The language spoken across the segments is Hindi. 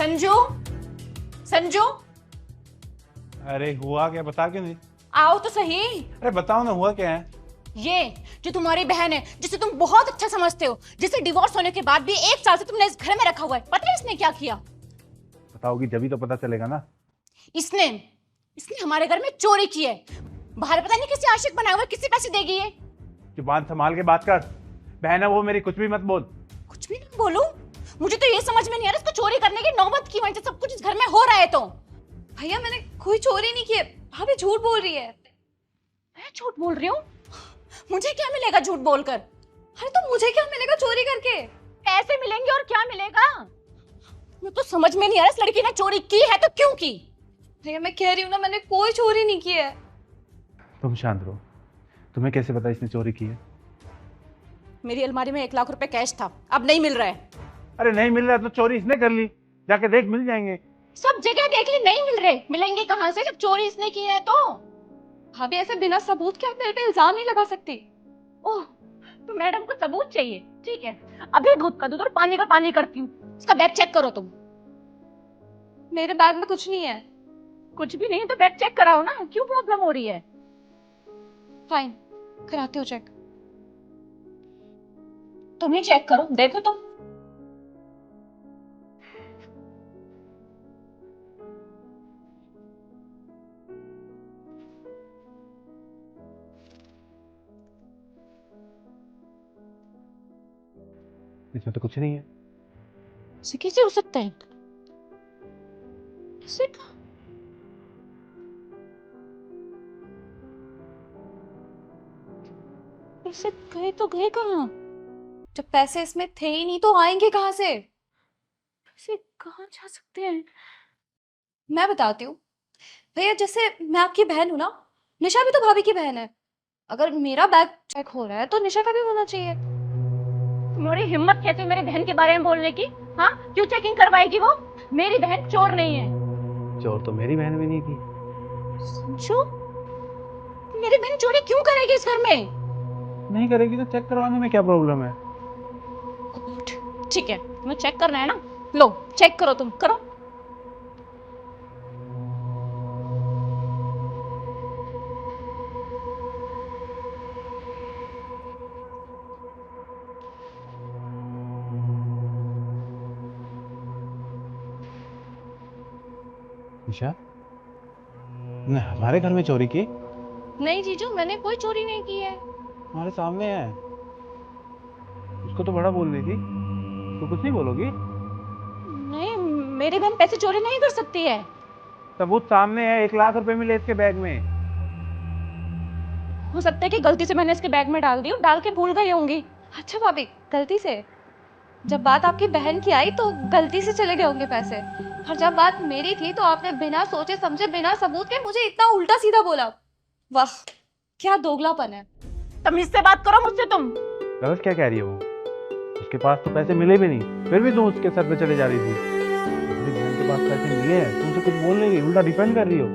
संजू, संजू, अरे हुआ क्या, बता क्यों नहीं? आओ तो सही। अरे बताओ ना, हुआ क्या है? ये जो तुम्हारी बहन है, जिसे तुम बहुत अच्छा समझते हो, जिसे डिवोर्स होने के बाद भी 1 साल से तुमने इस घर में रखा हुआ है, पता है इसने क्या किया? बताओगी जब ही तो पता चलेगा ना। इसने इसने हमारे घर में चोरी की है। बाहर पता नहीं किसी आशिक बनाया हुआ है, किसी पैसे देगी ये। जुबान संभाल के बात कर, बहन है वो मेरी, कुछ भी मत बोल। कुछ भी ना बोलूं? मुझे तो ये समझ में नहीं आ रहा, इसको चोरी करने की नौबत की वजह से सब कुछ इस घर में हो रहा है। तो भैया मैंने कोई चोरी नहीं की है, भाभी झूठ बोल रही है। मैं झूठ बोल रही हूँ? मुझे क्या मिलेगा झूठ बोलकर? अरे तो मुझे क्या मिलेगा चोरी करके? पैसे मिलेंगे और क्या मिलेगा? मुझे तो समझ में नहीं आ रहा, इस लड़की ने चोरी की है तो क्यों की? भैया मैं कह रही हूँ ना, मैंने कोई चोरी नहीं की है। तुम शांत रहो, तुम्हें कैसे पता इसने चोरी की है? मेरी अलमारी में 1 लाख रुपए कैश था, अब नहीं मिल रहा है। अरे नहीं मिल रहा तो चोरी इसने कर ली, जाके देख, मिल जाएंगे। सब जगह देख ली, नहीं मिल रहे। मिलेंगे कहाँ से जब चोरी इसने की है? तो भाभी ऐसे बिना सबूत के आप मेरे पे इल्जाम नहीं लगा सकती। ओह, तो मैडम को सबूत चाहिए? ठीक है, अभी दूध का दूध और पानी का पानी करती हूँ। इसका बैग चेक करो तुम। मेरे बैग में कुछ नहीं है। कुछ भी नहीं तो बैग चेक कराओ ना, क्यों प्रॉब्लम हो रही है? फाइन, कराती हूँ चेक। तुम ही चेक करो, देखो तुम। इसमें तो कुछ नहीं है। ऐसे कैसे हो सकता है? ऐसे पैसे गए तो गए कहाँ? जब पैसे इसमें थे ही नहीं तो आएंगे कहाँ से? पैसे कहाँ जा सकते हैं? मैं बताती हूँ भैया, जैसे मैं आपकी बहन हूँ ना, निशा भी तो भाभी की बहन है। अगर मेरा बैग चेक हो रहा है तो निशा का भी होना चाहिए। तुम्हारी हिम्मत कैसे हुई मेरी बहन के बारे में बोलने की? हाँ, क्यों चेकिंग करवाएगी वो? मेरी बहन चोर नहीं है। चोर तो मेरी बहन भी नहीं थी। संजू, मेरी बहन चोरी क्यों करेगी इस घर में? नहीं करेगी तो चेक करवाने में क्या प्रॉब्लम है? ठीक है, तुम्हें चेक करना है ना, लो चेक करो, तुम करो। निशा, ने हमारे घर में चोरी की? नहीं जीजू, मैंने कोई चोरी नहीं की है। हमारे सामने है। उसको तो बड़ा बोल रही थी, तो कुछ नहीं बोलोगी? नहीं, मेरी बहन पैसे चोरी नहीं कर सकती है। सबूत सामने है, 1 लाख रुपए मिले इसके बैग में। हो सकता है कि गलती से मैंने इसके बैग में डाल दी और डाल के भूल गई होंगी। अच्छा भाभी, गलती से? जब बात आपकी बहन की आई तो गलती से चले गए होंगे पैसे, और जब बात मेरी थी तो आपने बिना सोचे समझे, बिना सबूत के मुझे इतना उल्टा सीधा बोला। वाह, क्या दोगलापन है। तमीज से बात करो मुझसे तुम। गलत क्या कह रही है वो? उसके पास तो पैसे मिले भी नहीं, फिर भी तुम उसके सर पे चले जा रही थी। मेरी बहन के पास पैसे मिले हैं, तुमसे कुछ बोल नहीं रही, उल्टा डिफेंड कर रही हो।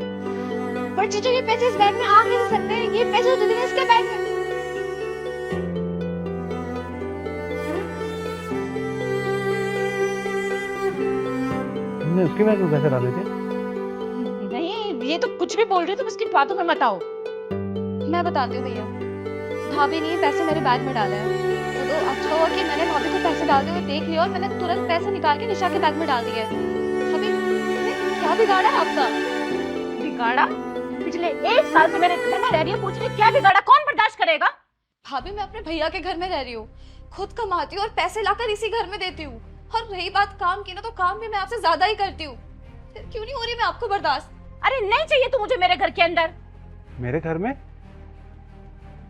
पर जीजू, ये पैसे इस बैग में आ कैसे सकते हैं? ये पैसे तो दे इसके बैग में। तुमने उसके बैग में पैसे डाले थे? नहीं, ये तो कुछ भी बोल रही हो तुम, इसकी बातों में मत आओ। मैं बताती हूँ भैया, भाभी ने ये पैसे मेरे बैग में डाले हैं। तो अच्छा हुआ कि मैंने भाभी को पैसे डालते हुए देख लिया और मैंने तुरंत पैसे निकाल के निशा के बैग में डाल दिए। भाभी, क्या बिगाड़ा है आपका? बिगाड़ा? पिछले 1 साल से मेरे घर में रह रही है, पूछ रही क्या बिगाड़ा? कौन बर्दाश्त करेगा? भाभी मैं अपने भैया के घर में रह रही हूँ, खुद कमाती हूँ और पैसे लाकर इसी घर में देती हूँ। और रही बात काम की ना, तो काम भी मैं आपसे ज्यादा ही करती हूँ। फिर क्यों नहीं हो रही मैं आपको बर्दाश्त? अरे नहीं चाहिए तो मुझे मेरे घर के अंदर। मेरे घर में?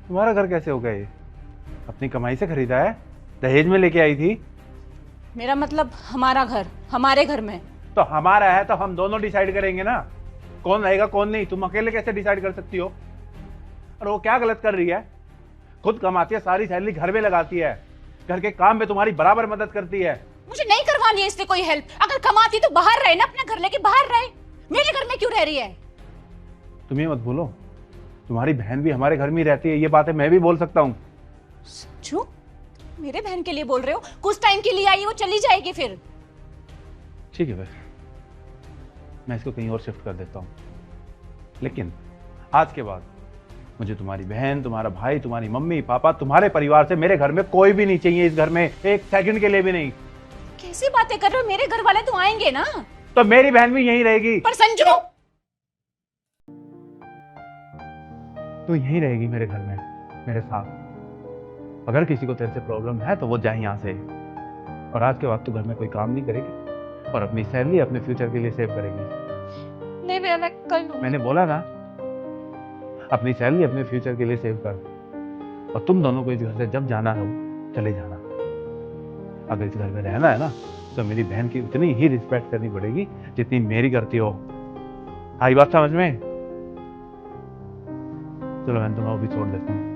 तुम्हारा घर कैसे हो गया ये? अपनी कमाई से खरीदा है? दहेज में लेके आई थी? मेरा मतलब हमारा घर, हमारे घर में। तो हमारा है तो हम दोनों डिसाइड करेंगे ना, कौन रहेगा कौन नहीं। तुम अकेले कैसे डिसाइड कर सकती हो? और वो क्या गलत कर रही है? खुद कमाती है, सारी सैलरी घर में लगाती है, घर के काम में तुम्हारी बराबर मदद करती है। मुझे नहीं करवानी है इससे कोई हेल्प। अगर कमाती तो बाहर रहे ना, अपना घर लेके बाहर रहे। मेरे घर में क्यों रह रही है? तुम ये मत बोलो, तुम्हारी बहन भी हमारे घर में ही रहती है, ये बातें मैं भी बोल सकता हूँ। समझो, मेरे बहन के लिए बोल रहे हो? कुछ टाइम के लिए आई, वो चली जाएगी फिर। ठीक है फिर, मैं इसको कहीं और शिफ्ट कर देता हूँ, लेकिन आज के बाद मुझे तुम्हारी बहन, तुम्हारा भाई, तुम्हारी मम्मी पापा, तुम्हारे परिवार से मेरे घर में कोई भी नहीं चाहिए। इस घर में एक सेकंड के लिए भी नहीं। कैसी बातें कर रहे हो? मेरे घर वाले तो आएंगे ना। तो मेरी बहन भी यहीं रहेगी। पर संजू, तो यहीं रहेगी मेरे घर में मेरे साथ। अगर किसी को तेरे से प्रॉब्लम है तो वो जाए यहाँ से। और आज के बाद तू घर में कोई काम नहीं करेगी और अपनी सैलरी अपने फ्यूचर के लिए सेव करेगी। नहीं भैया, मैं कर लूंगी। मैंने बोला ना, अपनी सैलरी अपने फ्यूचर के लिए सेव कर। और तुम दोनों को इस घर से जब जाना हो चले जाना। अगर इस घर में रहना है ना तो मेरी बहन की उतनी ही रिस्पेक्ट करनी पड़ेगी जितनी मेरी करती हो। आई बात समझ में? चलो मैं तुम्हें अभी छोड़ देता हूँ।